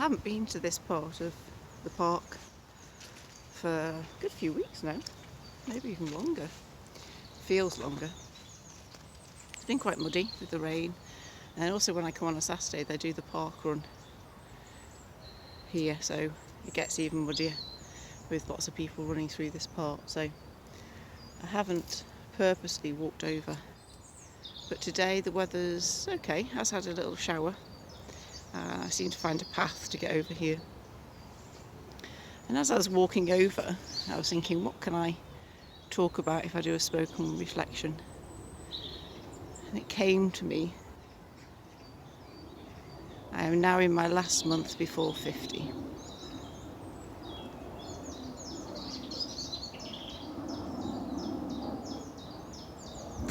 haven't been to this part of the park for a good few weeks now, maybe even longer. Feels longer. It's been quite muddy with the rain, and also when I come on a Saturday they do the park run here, so it gets even muddier with lots of people running through this part. So I haven't purposely walked over, but today the weather's okay. Has had a little shower. I seem to find a path to get over here, and as I was walking over I was thinking, what can I talk about if I do a spoken reflection? And it came to me, I am now in my last month before 50.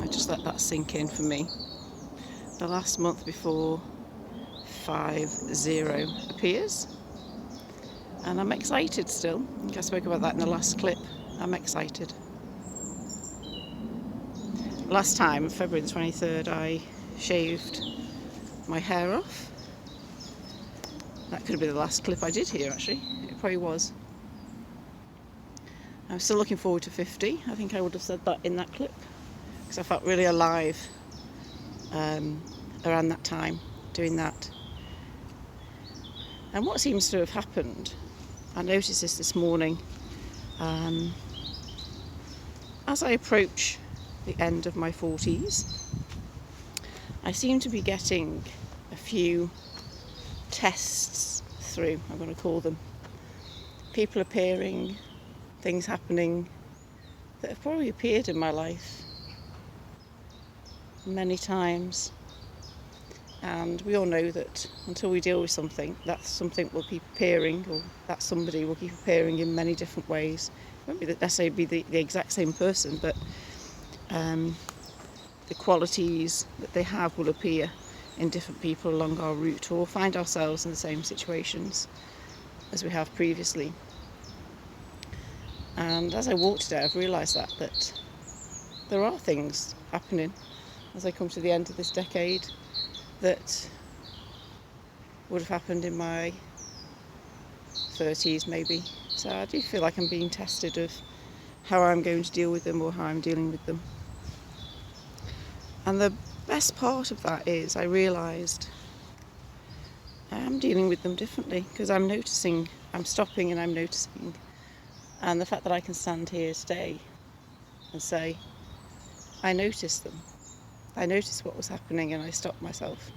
I just let that sink in for me. The last month before 50 appears, and I'm excited still. I think I spoke about that in the last clip. I'm excited. Last time, February the 23rd, I shaved my hair off. That could have been the last clip I did here, actually. It probably was. I'm still looking forward to 50. I think I would have said that in that clip, because I felt really alive around that time doing that. And what seems to have happened, I noticed this morning, as I approach the end of my 40s, I seem to be getting a few tests through, I'm going to call them. People appearing, things happening that have probably appeared in my life many times. And we all know that until we deal with something, that something will keep appearing, or that somebody will keep appearing in many different ways. It won't be necessarily be the exact same person, but the qualities that they have will appear in different people along our route, or we'll find ourselves in the same situations as we have previously. And as I walk today, I've realised that there are things happening as I come to the end of this decade that would have happened in my 30s maybe. So I do feel like I'm being tested of how I'm going to deal with them, or how I'm dealing with them. And the best part of that is I realised I am dealing with them differently, because I'm noticing, I'm stopping and I'm noticing. And the fact that I can stand here today and say, I noticed them. I noticed what was happening and I stopped myself.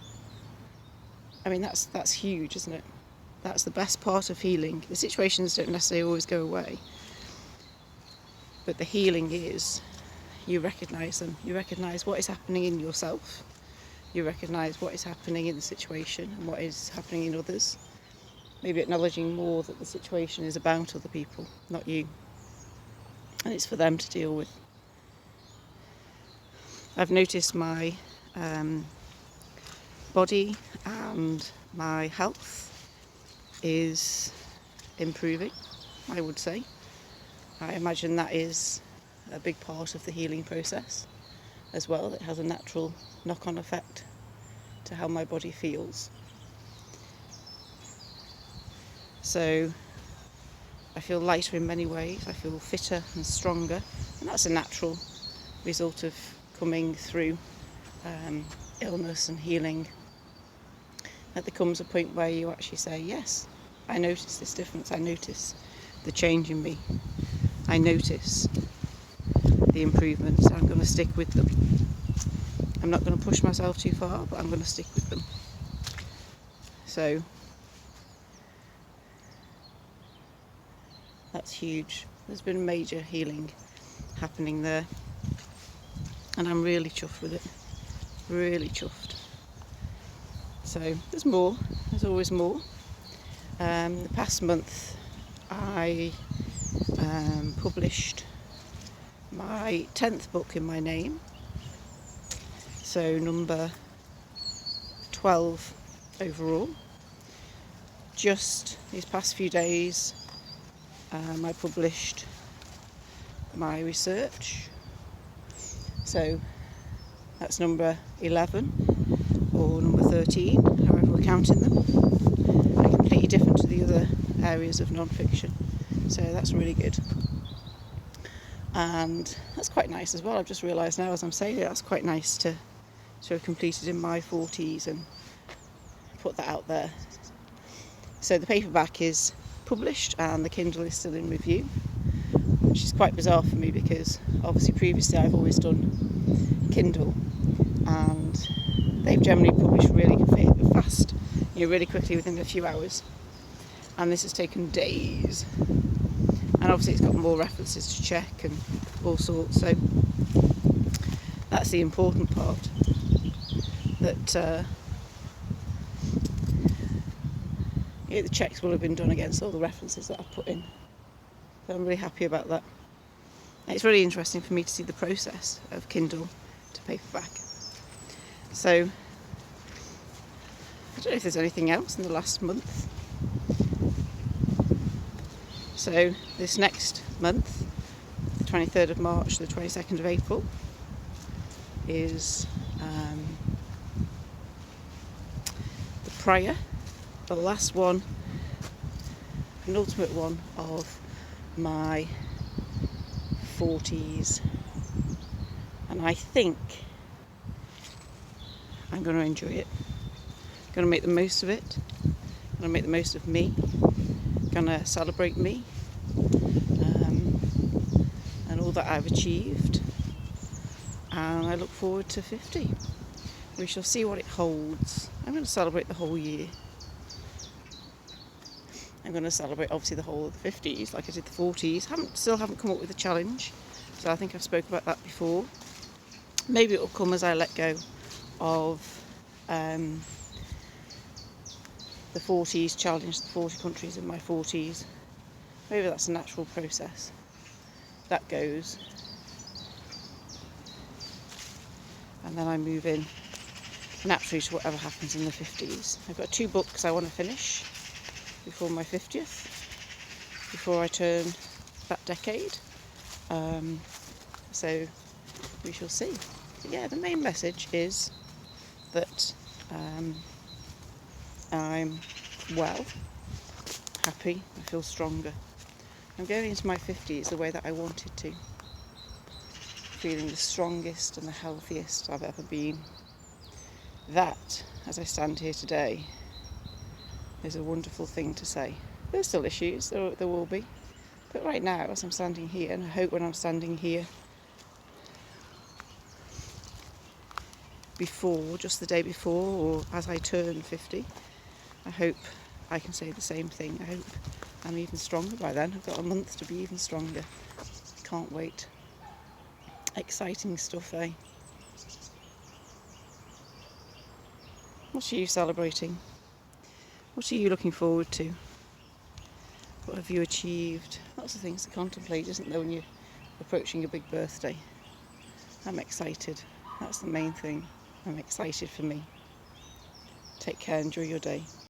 I mean, that's huge, isn't it? That's the best part of healing. The situations don't necessarily always go away, but the healing is you recognise them. You recognise what is happening in yourself. You recognise what is happening in the situation and what is happening in others. Maybe acknowledging more that the situation is about other people, not you. And it's for them to deal with. I've noticed my body and my health is improving, I would say. I imagine that is a big part of the healing process as well. It has a natural knock-on effect to how my body feels. So I feel lighter in many ways. I feel fitter and stronger, and that's a natural result of coming through illness and healing. That there comes a point where you actually say, yes, I notice this difference. I notice the change in me. I notice the improvements. I'm going to stick with them. I'm not going to push myself too far, but I'm going to stick with them. So that's huge. There's been major healing happening there, and I'm really chuffed with it. Really chuffed. So there's more. There's always more. The past month I published my 10th book in my name. So number 12 overall. Just these past few days I published my research. So that's number 11 or number 13, however we're counting them. I completed completely different to the other areas of non-fiction. So that's really good. And that's quite nice as well. I've just realised now as I'm saying it, that's quite nice to have completed in my 40s and put that out there. So the paperback is published and the Kindle is still in review, which is quite bizarre for me because obviously previously I've always done Kindle and they've generally published really fast, really quickly within a few hours, and this has taken days, and obviously it's got more references to check and all sorts, so that's the important part, that the checks will have been done against all the references that I've put in, so I'm really happy about that. And it's really interesting for me to see the process of Kindle to paperback. So I don't know if there's anything else in the last month. So this next month, the 23rd of March to the 22nd of April, is the prior, the last one, penultimate one of my 40s, and I think I'm going to enjoy it. I'm going to make the most of it. I'm going to make the most of me. I'm going to celebrate me and all that I've achieved. And I look forward to 50. We shall see what it holds. I'm going to celebrate the whole year. I'm going to celebrate obviously the whole of the 50s like I did the 40s. Still haven't come up with a challenge, so I think I've spoken about that before. Maybe it will come as I let go of the 40s challenge, the 40 countries in my 40s. Maybe that's a natural process. That goes. And then I move in naturally to whatever happens in the 50s. I've got 2 books I want to finish before my 50th, before I turn that decade. So we shall see. But yeah, the main message is that I'm well, happy, I feel stronger. I'm going into my 50s the way that I wanted to, feeling the strongest and the healthiest I've ever been. That, as I stand here today, is a wonderful thing to say. There's still issues, there will be, but right now as I'm standing here, and I hope when I'm standing here before, just the day before, or as I turn 50, I hope I can say the same thing. I hope I'm even stronger by then. I've got a month to be even stronger. Can't wait. Exciting stuff, eh? What are you celebrating? What are you looking forward to? What have you achieved? Lots of things to contemplate, isn't there, when you're approaching a big birthday? I'm excited. That's the main thing. I'm excited for me. Take care, enjoy your day.